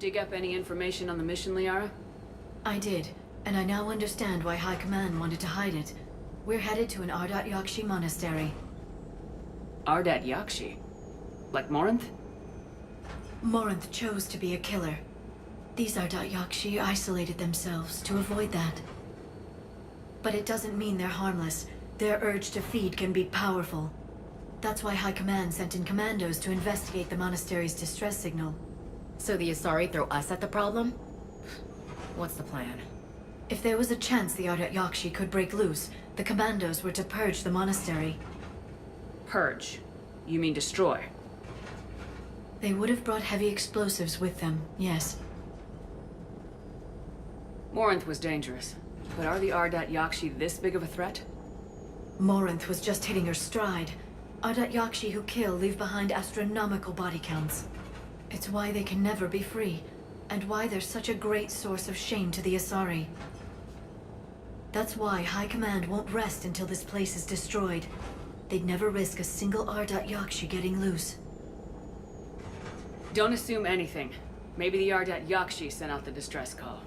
Dig up any information on the mission, Liara? I did, and I now understand why High Command wanted to hide it. We're headed to an Ardat Yakshi monastery. Ardat Yakshi? Like Morinth? Morinth chose to be a killer. These Ardat Yakshi isolated themselves to avoid that. But it doesn't mean they're harmless. Their urge to feed can be powerful. That's why High Command sent in commandos to investigate the monastery's distress signal. So the Asari throw us at the problem? What's the plan? If there was a chance the Ardat Yakshi could break loose, the commandos were to purge the monastery. Purge? You mean destroy? They would have brought heavy explosives with them, yes. Morinth was dangerous, but are the Ardat Yakshi this big of a threat? Morinth was just hitting her stride. Ardat Yakshi who kill leave behind astronomical body counts. It's why they can never be free, and why they're such a great source of shame to the Asari. That's why High Command won't rest until this place is destroyed. They'd never risk a single Ardat Yakshi getting loose. Don't assume anything. Maybe the Ardat Yakshi sent out the distress call.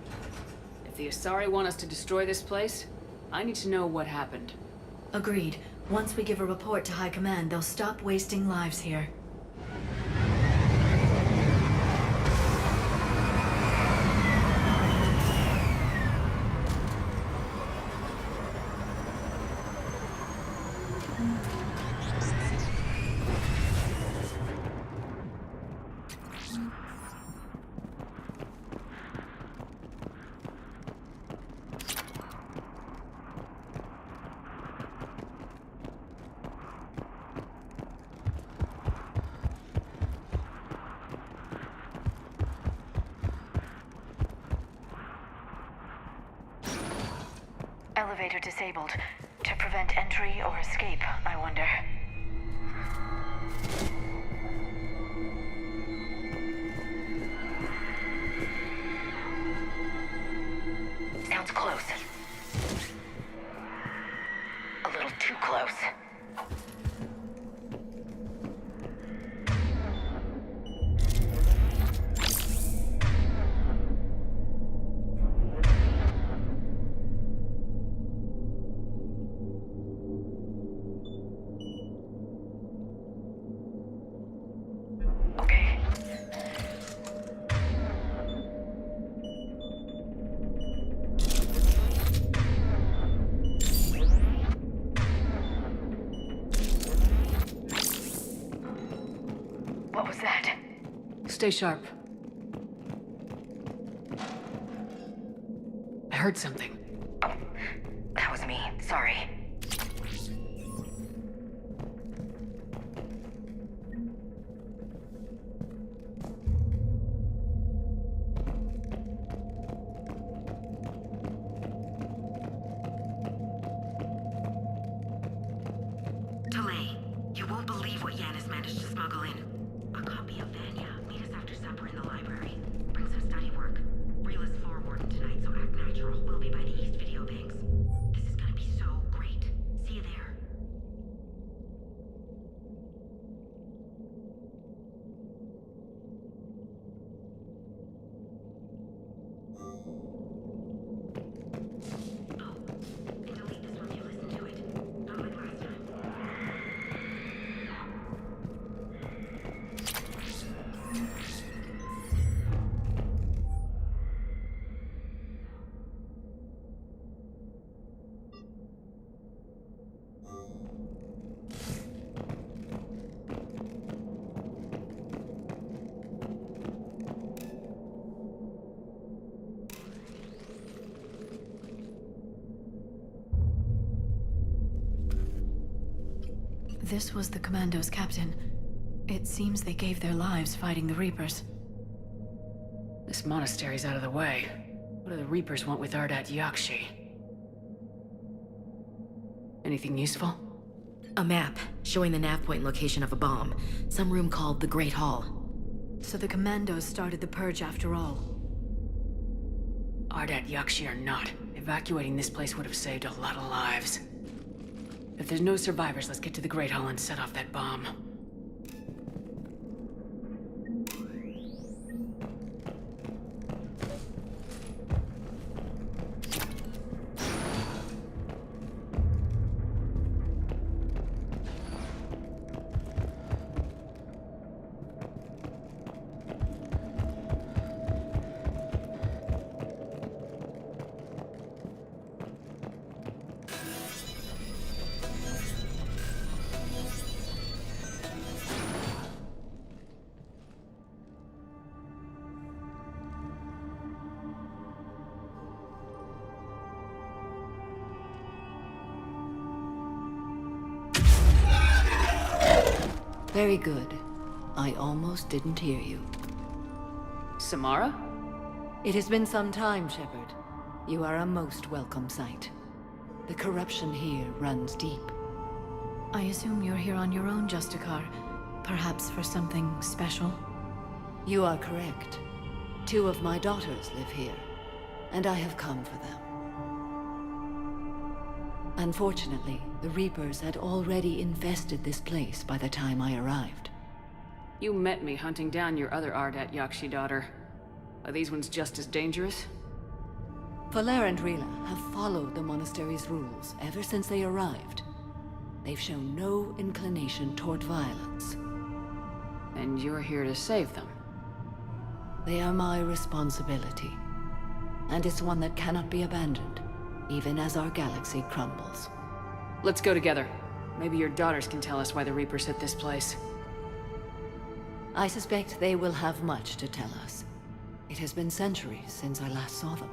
If the Asari want us to destroy this place, I need to know what happened. Agreed. Once we give a report to High Command, they'll stop wasting lives here. elevator disabled. To prevent entry or escape, I wonder. Sounds close. A little too close. Okay. What was that? Stay sharp. I heard something. Oh, that was me. Sorry. Delay. You won't believe what Yanis managed to smuggle in. A copy of Vanya. Meet us after supper in the library. Bring some study work. Reel is floor warden tonight, so act natural. We'll be by the East Video Banks. This is gonna be so great. See you there. Oh, and delete this once you listen to it. Not like last time. This was the Commando's captain. It seems they gave their lives fighting the Reapers. This monastery's out of the way. What do the Reapers want with Ardat Yakshi? Anything useful? A map showing the nav point location of a bomb. Some room called the Great Hall. So the Commandos started the purge after all. Ardat Yakshi or not, evacuating this place would have saved a lot of lives. If there's no survivors, let's get to the Great Hall and set off that bomb. Very good. I almost didn't hear you. Samara? It has been some time, Shepard. You are a most welcome sight. The corruption here runs deep. I assume you're here on your own, Justicar. Perhaps for something special? You are correct. 2 of my daughters live here, and I have come for them. Unfortunately, the Reapers had already infested this place by the time I arrived. You met me hunting down your other Ardat Yakshi daughter. Are these ones just as dangerous? Valer and Rila have followed the monastery's rules ever since they arrived. They've shown no inclination toward violence. And you're here to save them. They are my responsibility, and it's one that cannot be abandoned, even as our galaxy crumbles. Let's go together. Maybe your daughters can tell us why the Reapers hit this place. I suspect they will have much to tell us. It has been centuries since I last saw them.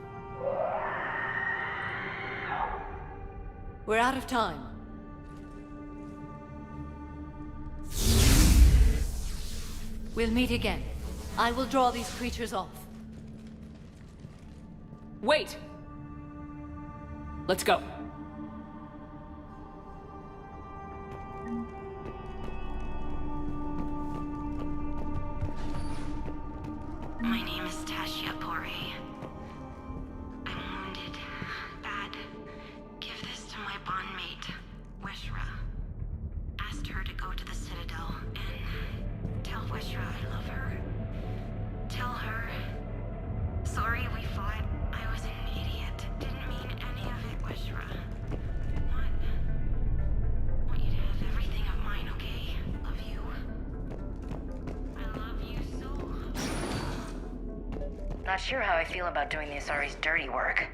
We're out of time. We'll meet again. I will draw these creatures off. Wait! Let's go. her to go to the Citadel and tell Weshra I love her. Tell her. Sorry we fought. I was an idiot. Didn't mean any of it, Weshra. I want you to have everything of mine, okay? Love you. I love you so. Not sure how I feel about doing the Asari's dirty work.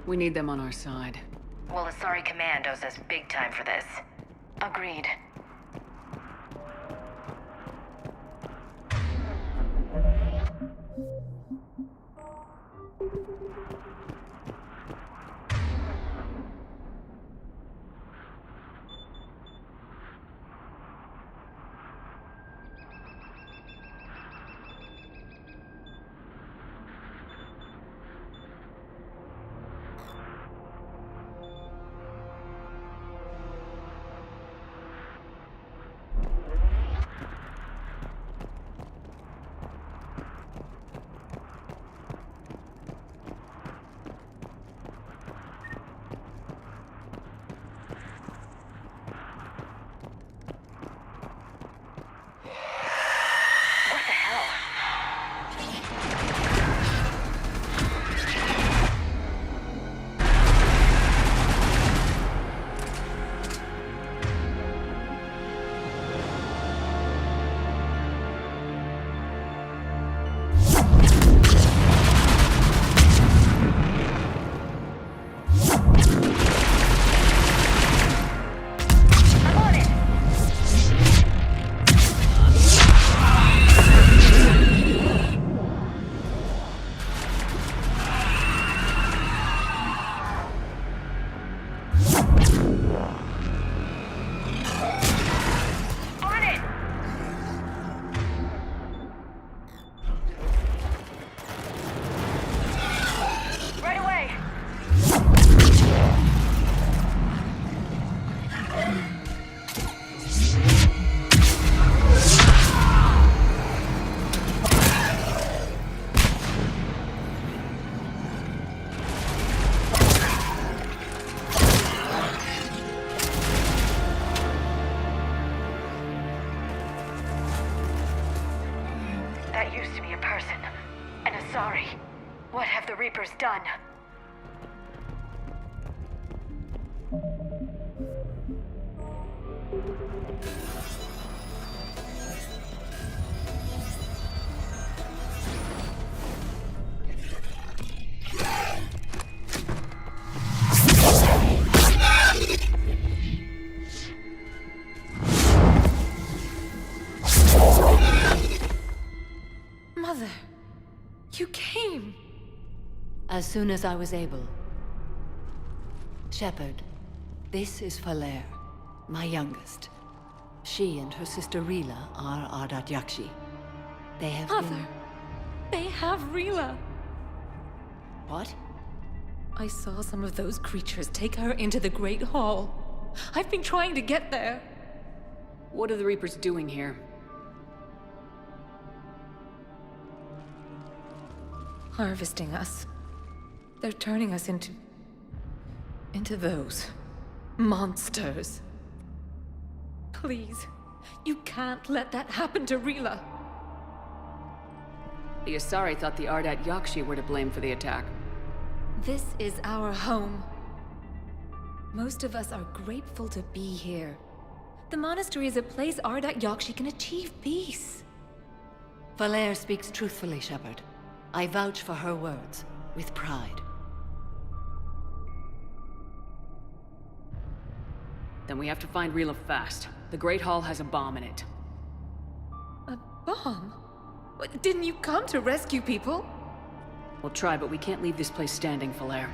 We need them on our side. Well, Asari Command owes us big time for this. Agreed. That used to be a person. An Asari. What have the Reapers done? Mother, you came. As soon as I was able. Shepard, this is Falere, my youngest. She and her sister Rila are Ardat Yakshi. They have Mother, been... they have Rila. What? I saw some of those creatures take her into the Great Hall. I've been trying to get there. What are the Reapers doing here? Harvesting us. They're turning us into those monsters. Please, you can't let that happen to Rila. The Asari thought the Ardat Yakshi were to blame for the attack. This is our home. Most of us are grateful to be here. The monastery is a place Ardat Yakshi can achieve peace. Falere speaks truthfully, Shepard. I vouch for her words, with pride. Then we have to find Rila fast. The Great Hall has a bomb in it. A bomb? What, didn't you come to rescue people? We'll try, but we can't leave this place standing, Falere.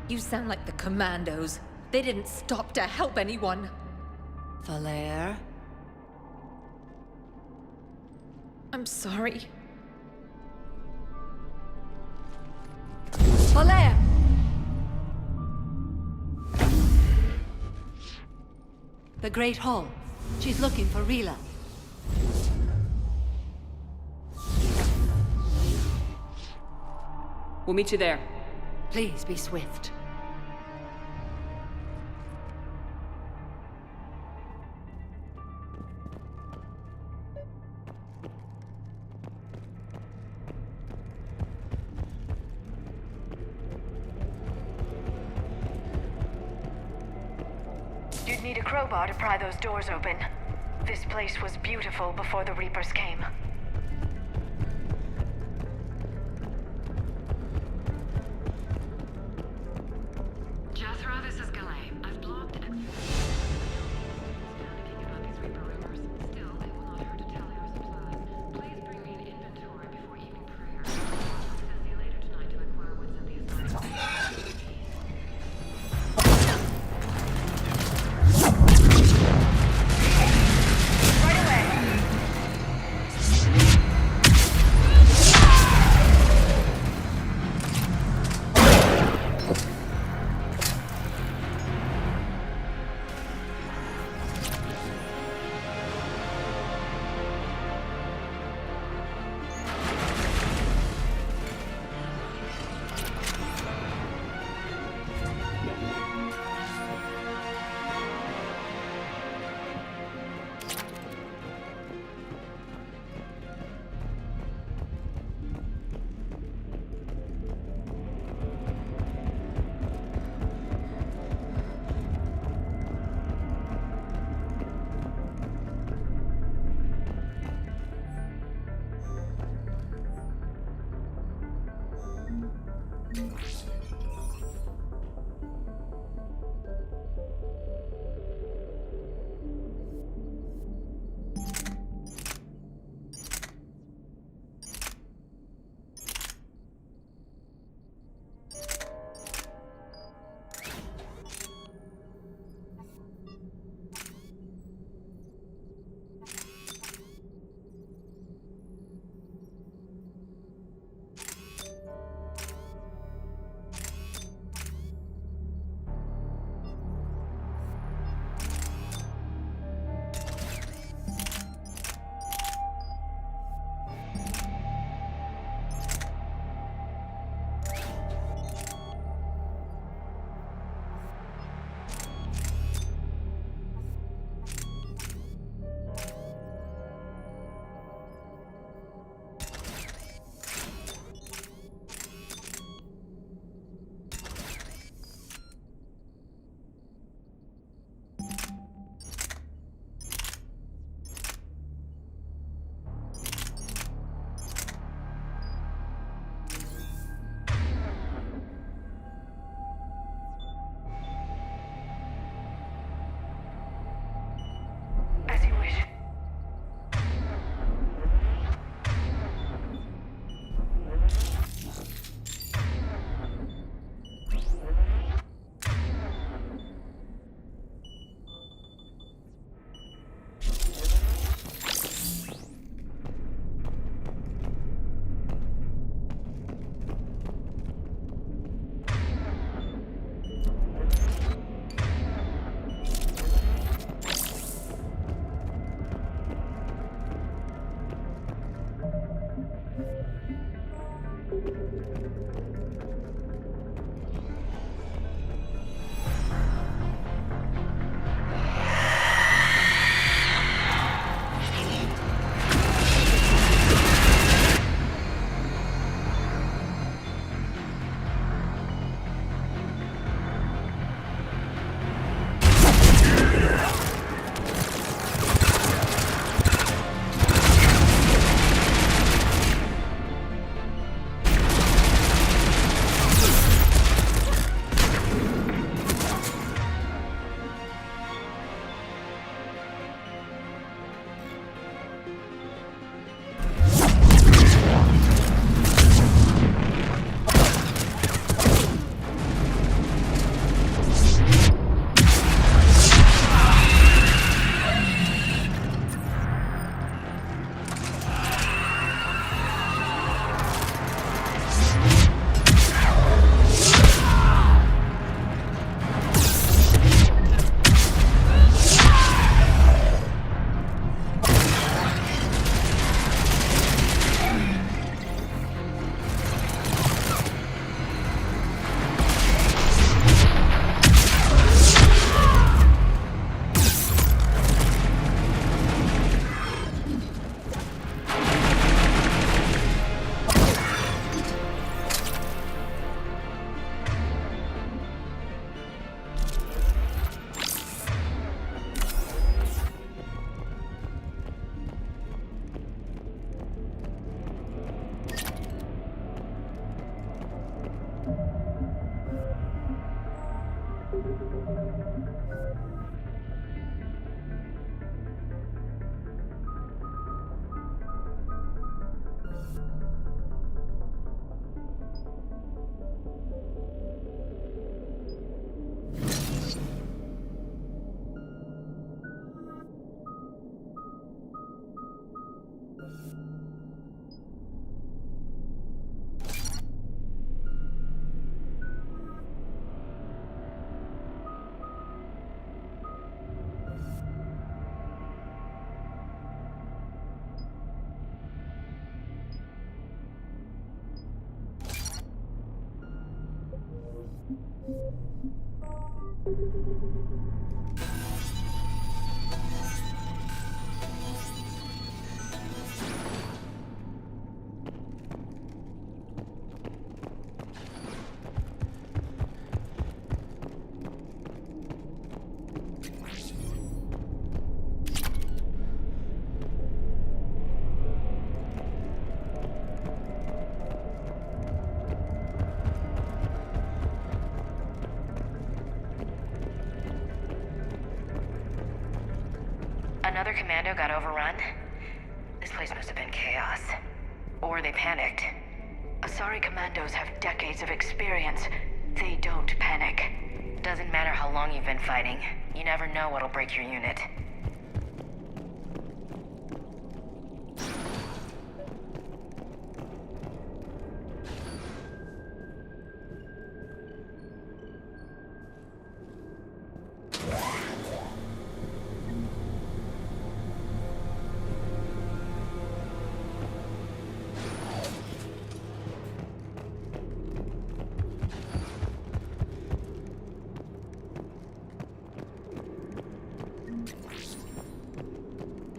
You sound like the Commandos. They didn't stop to help anyone. Falere? I'm sorry. Falere! The Great Hall. She's looking for Rila. We'll meet you there. Please be swift. need a crowbar to pry those doors open. This place was beautiful before the Reapers came. Jethro, this is Galay. I've blocked it. Panicking about these Reaper rumors. Still, it will not hurt to tally our supplies. Please bring me an inventory before evening prayer. I'll see you later tonight to inquire what's in the authority. Right away! Another commando got overrun? This place must have been chaos. Or they panicked. Asari commandos have decades of experience. They don't panic. Doesn't matter how long you've been fighting. You never know what'll break your unit.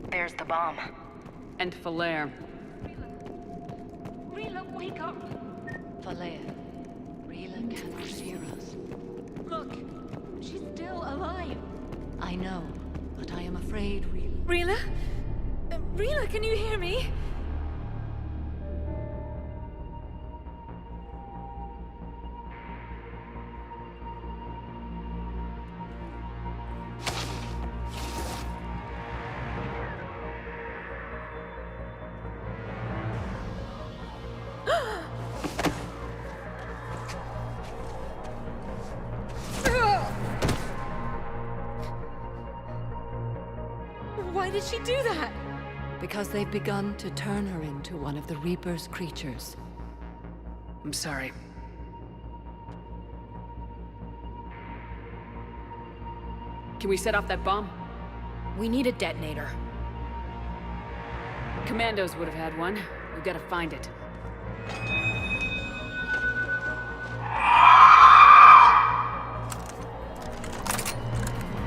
There's the bomb. And Falere. Rila, wake up! Falea, Rila cannot hear us. Look, she's still alive. I know, but I am afraid, Rila. Rila? Rila, can you hear me? Why did she do that? Because they've begun to turn her into one of the Reaper's creatures. I'm sorry. Can we set off that bomb? We need a detonator. Commandos would have had one. We've got to find it.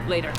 Later.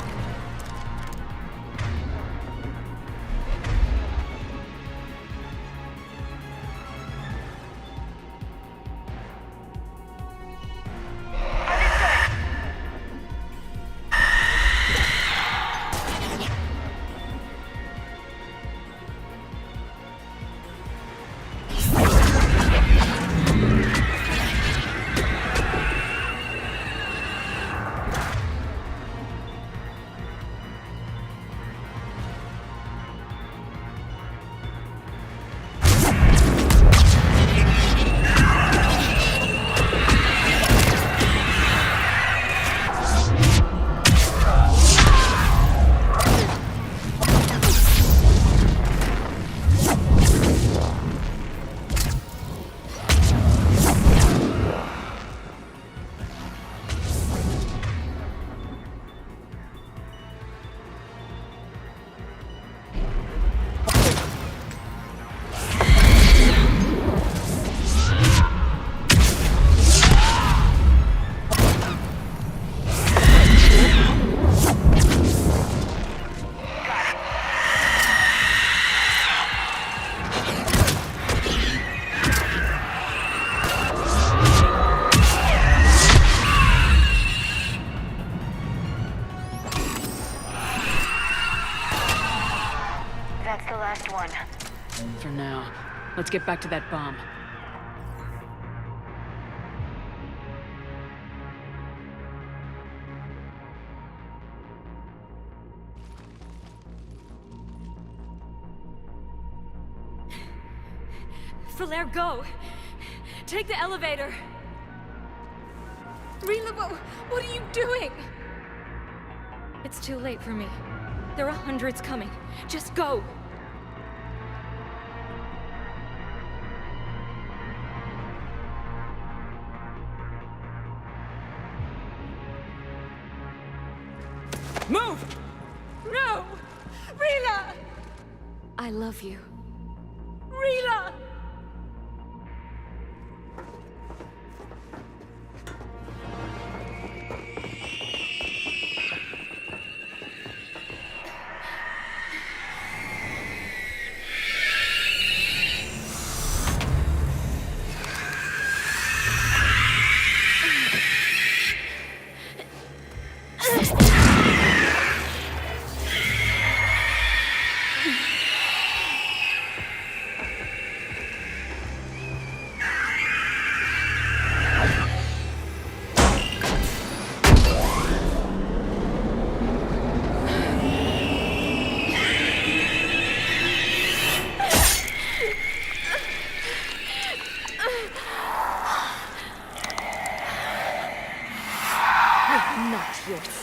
That's the last one. For now. Let's get back to that bomb. Falere, go! Take the elevator! Rila, what are you doing? It's too late for me. There are hundreds coming. Just go! Move! No! Rila! I love you. Rila!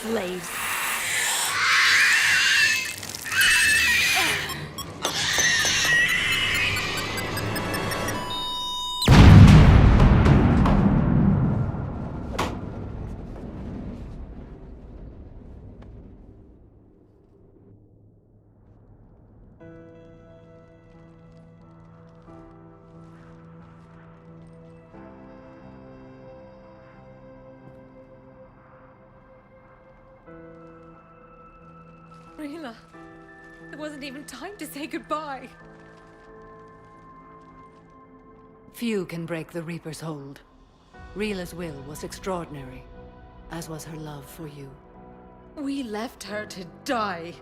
slaves. Rila, there wasn't even time to say goodbye. Few can break the Reaper's hold. Rila's will was extraordinary, as was her love for you. We left her to die.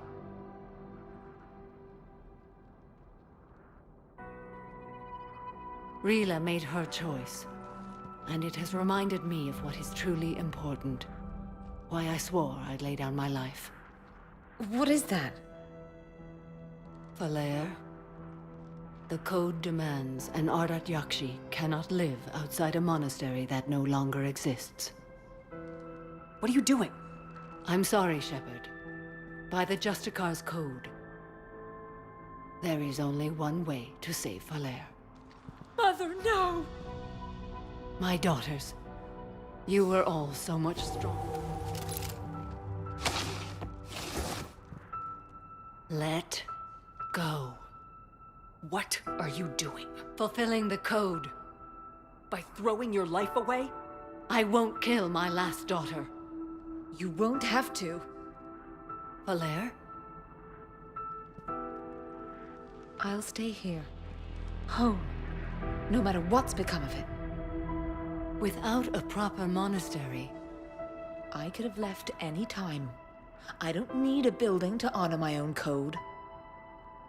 Rila made her choice, and it has reminded me of what is truly important. Why I swore I'd lay down my life. What is that? Valair, the code demands an Ardat Yakshi cannot live outside a monastery that no longer exists. What are you doing? I'm sorry, Shepard. By the Justicar's code, there is only one way to save Valair. Mother, no! My daughters, you were all so much stronger. Let go. What are you doing? Fulfilling the code. By throwing your life away? I won't kill my last daughter. You won't have to. Valair? I'll stay here. Home. No matter what's become of it. Without a proper monastery, I could have left any time. I don't need a building to honor my own code.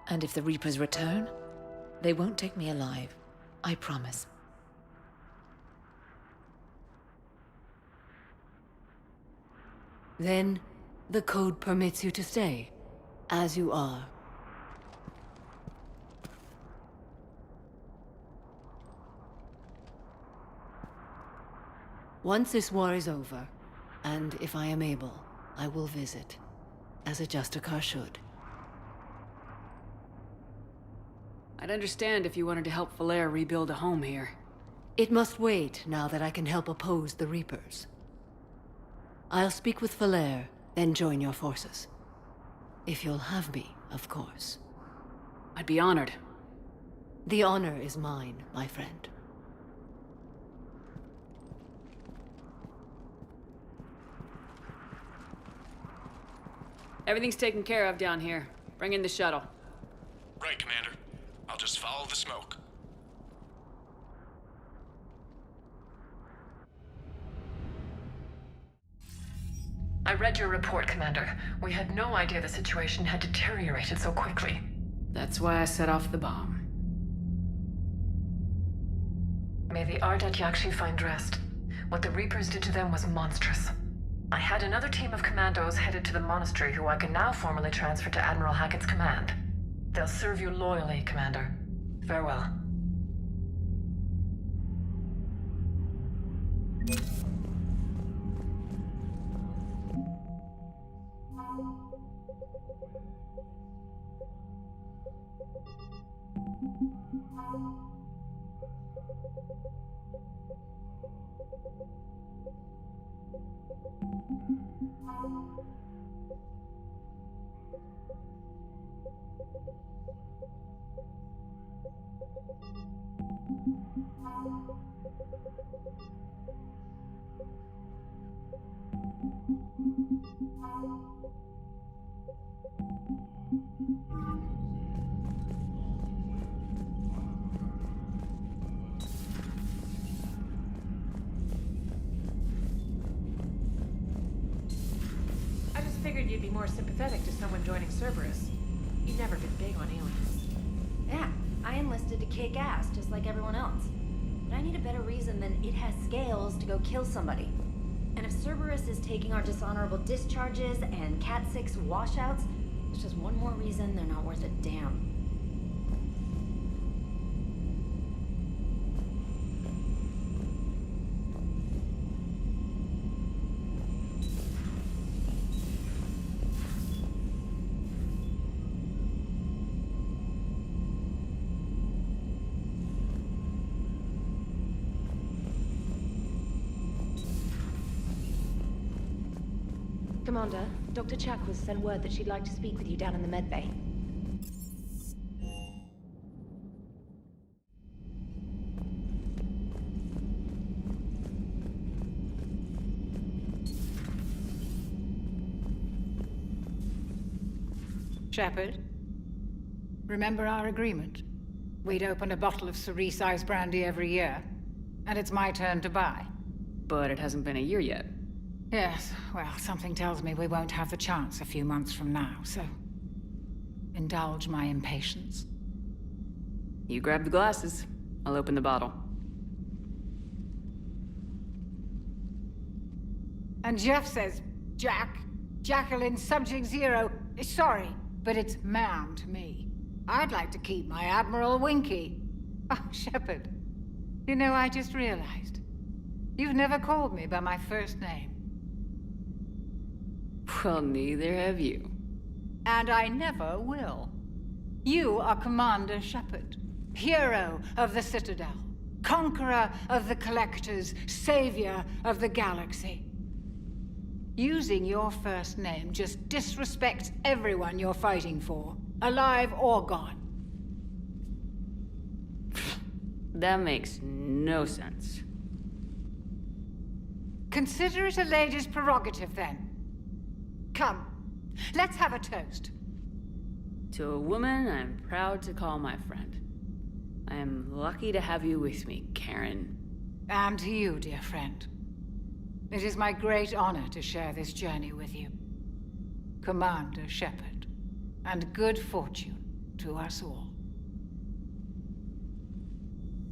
And if the Reapers return, they won't take me alive. I promise. then the code permits you to stay, as you are. Once this war is over, and if I am able, I will visit, as a Justicar should. I'd understand if you wanted to help Valair rebuild a home here. It must wait now that I can help oppose the Reapers. I'll speak with Valair, then join your forces. If you'll have me, of course. I'd be honored. The honor is mine, my friend. Everything's taken care of down here. Bring in the shuttle. Right, Commander. I'll just follow the smoke. I read your report, Commander. We had no idea the situation had deteriorated so quickly. That's why I set off the bomb. May the Ardat Yakshi find rest. What the Reapers did to them was monstrous. I had another team of commandos headed to the monastery who I can now formally transfer to Admiral Hackett's command. They'll serve you loyally, Commander. Farewell. I just figured you'd be more sympathetic to someone joining Cerberus. You've never been big on aliens. Yeah, I enlisted to kick ass, just like everyone else. But I need a better reason than it has scales to go kill somebody. And if Cerberus is taking our dishonorable discharges and Cat 6 washouts, it's just one more reason they're not worth a damn. Commander. Dr. Chakwas sent word that she'd like to speak with you down in the med bay. Shepard, remember our agreement? We'd open a bottle of cerise ice brandy every year, and it's my turn to buy. But it hasn't been a year yet. Yes, well, something tells me we won't have the chance a few months from now, so indulge my impatience. You grab the glasses. I'll open the bottle. And Jeff says, Jacqueline, Subject Zero, sorry, but it's ma'am to me. I'd like to keep my Admiral Winky. Oh, Shepard, you know, I just realized. You've never called me by my first name. Well, neither have you. And I never will. You are Commander Shepard, hero of the Citadel, conqueror of the Collectors, savior of the galaxy. Using your first name just disrespects everyone you're fighting for, alive or gone. That makes no sense. Consider it a lady's prerogative, then. Come, let's have a toast. To a woman I'm proud to call my friend. I am lucky to have you with me, Karen. And to you, dear friend. It is my great honor to share this journey with you. Commander Shepard, and good fortune to us all.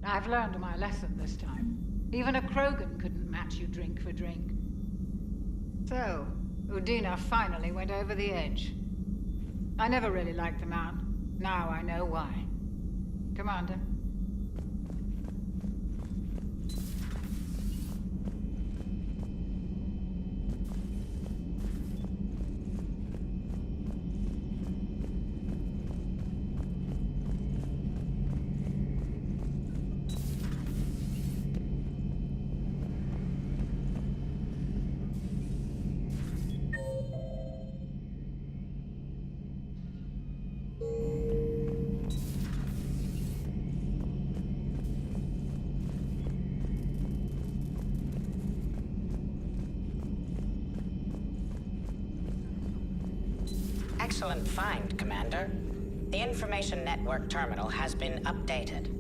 I've learned my lesson this time. Even a Krogan couldn't match you drink for drink. So, Udina finally went over the edge. I never really liked the man. Now I know why. Commander. Excellent find, Commander. The information network terminal has been updated.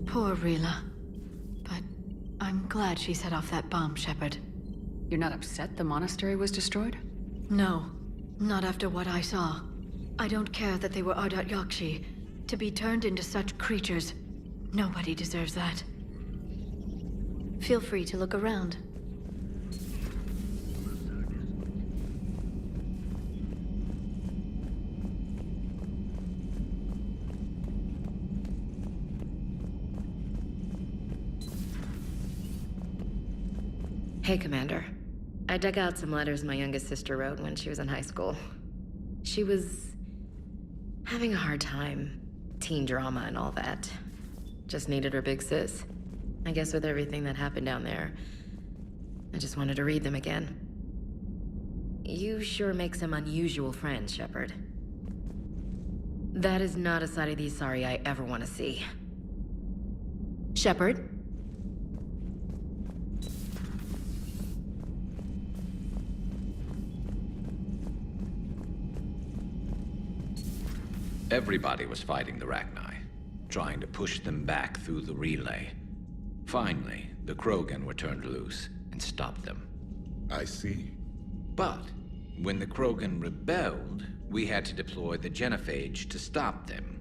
Poor Rila. But I'm glad she set off that bomb, Shepard. You're not upset the monastery was destroyed? No, not after what I saw. I don't care that they were Ardat Yakshi. To be turned into such creatures, nobody deserves that. Feel free to look around. Hey, Commander. I dug out some letters my youngest sister wrote when she was in high school. She was having a hard time. Teen drama and all that. Just needed her big sis. I guess with everything that happened down there, I just wanted to read them again. You sure make some unusual friends, Shepard. That is not a side of the Asari I ever want to see. Shepard? Everybody was fighting the Rachni, trying to push them back through the relay. Finally, the Krogan were turned loose and stopped them. I see. But when the Krogan rebelled, we had to deploy the genophage to stop them.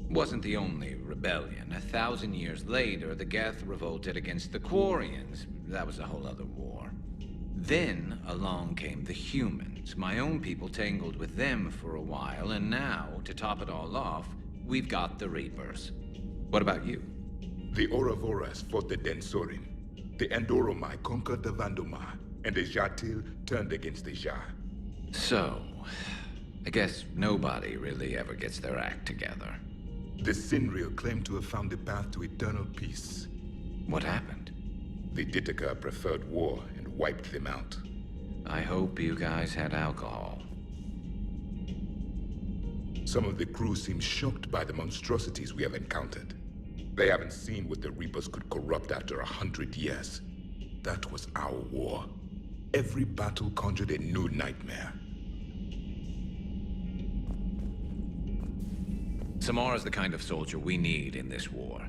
Wasn't the only rebellion. 1,000 years later, the Geth revolted against the Quarians. That was a whole other war. Then along came the humans. My own people tangled with them for a while, and now, to top it all off, we've got the Reapers. What about you? The Ouroboros fought the Densorin. The Andoromai conquered the Vandomai, and the Jatil turned against the Ja. So, I guess nobody really ever gets their act together. The Sinreal claimed to have found the path to eternal peace. What happened? The Ditaka preferred war and wiped them out. I hope you guys had alcohol. Some of the crew seem shocked by the monstrosities we have encountered. They haven't seen what the Reapers could corrupt after 100 years. That was our war. Every battle conjured a new nightmare. Samara's the kind of soldier we need in this war.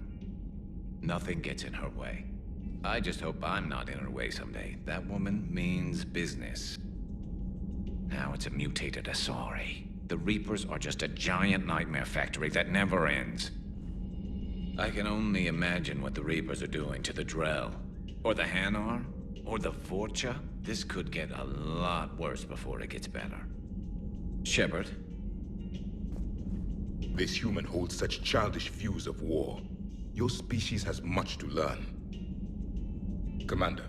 Nothing gets in her way. I just hope I'm not in her way someday. That woman means business. Now it's a mutated Asari. The Reapers are just a giant nightmare factory that never ends. I can only imagine what the Reapers are doing to the Drell, or the Hanar, or the Vorcha. This could get a lot worse before it gets better. Shepard? This human holds such childish views of war. Your species has much to learn. Commander.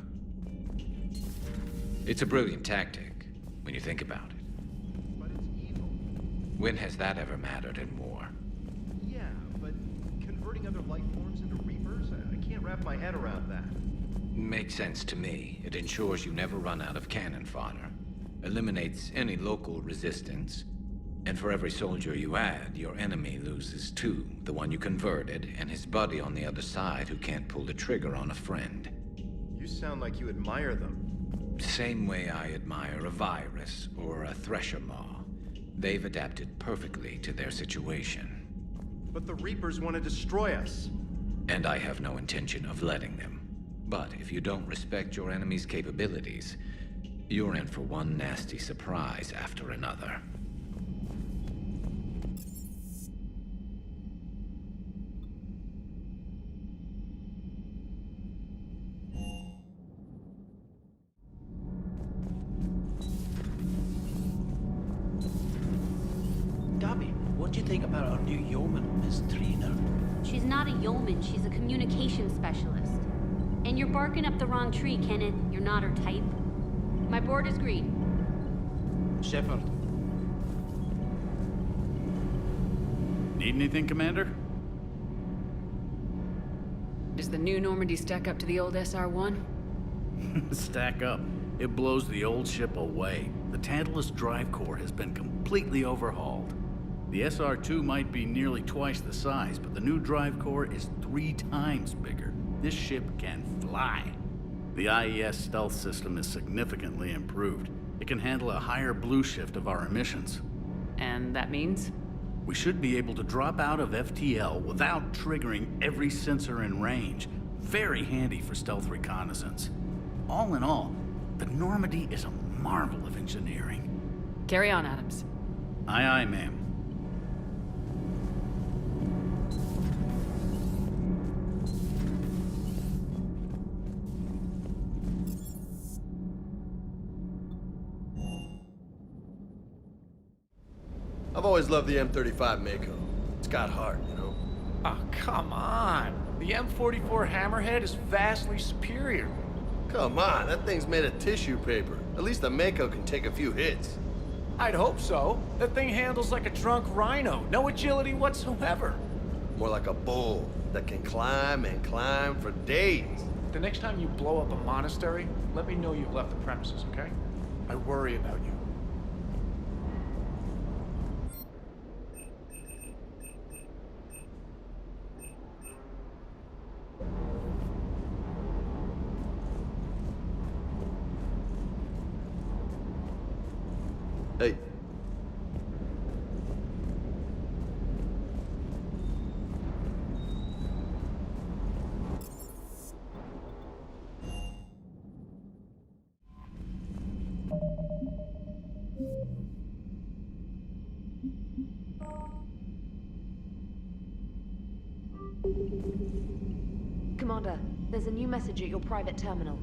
It's a brilliant tactic, when you think about it. But it's evil. When has that ever mattered in war? Yeah, but converting other life forms into Reapers? I can't wrap my head around that. Makes sense to me. It ensures you never run out of cannon fodder. Eliminates any local resistance. And for every soldier you add, your enemy loses two. The one you converted, and his buddy on the other side who can't pull the trigger on a friend. You sound like you admire them. Same way I admire a virus or a thresher maw. They've adapted perfectly to their situation. But the Reapers want to destroy us. And I have no intention of letting them. But if you don't respect your enemy's capabilities, you're in for one nasty surprise after another. What do you think about our new yeoman, Miss Trina? She's not a yeoman, she's a communication specialist. And you're barking up the wrong tree, Kenneth. You're not her type. My board is green. Shepard. Need anything, Commander? Does the new Normandy stack up to the old SR-1? Stack up. It blows the old ship away. The Tantalus drive core has been completely overhauled. The SR-2 might be nearly twice the size, but the new drive core is 3 times bigger. This ship can fly. The IES stealth system is significantly improved. It can handle a higher blue shift of our emissions. And that means? We should be able to drop out of FTL without triggering every sensor in range. Very handy for stealth reconnaissance. All in all, the Normandy is a marvel of engineering. Carry on, Adams. Aye, aye, ma'am. I've always loved the M35 Mako. It's got heart, you know? Oh, come on. The M44 Hammerhead is vastly superior. Come on, that thing's made of tissue paper. At least the Mako can take a few hits. I'd hope so. That thing handles like a drunk rhino. No agility whatsoever. More like a bull that can climb and climb for days. The next time you blow up a monastery, let me know you've left the premises, okay? I worry about you. Hey. Commander, there's a new message at your private terminal.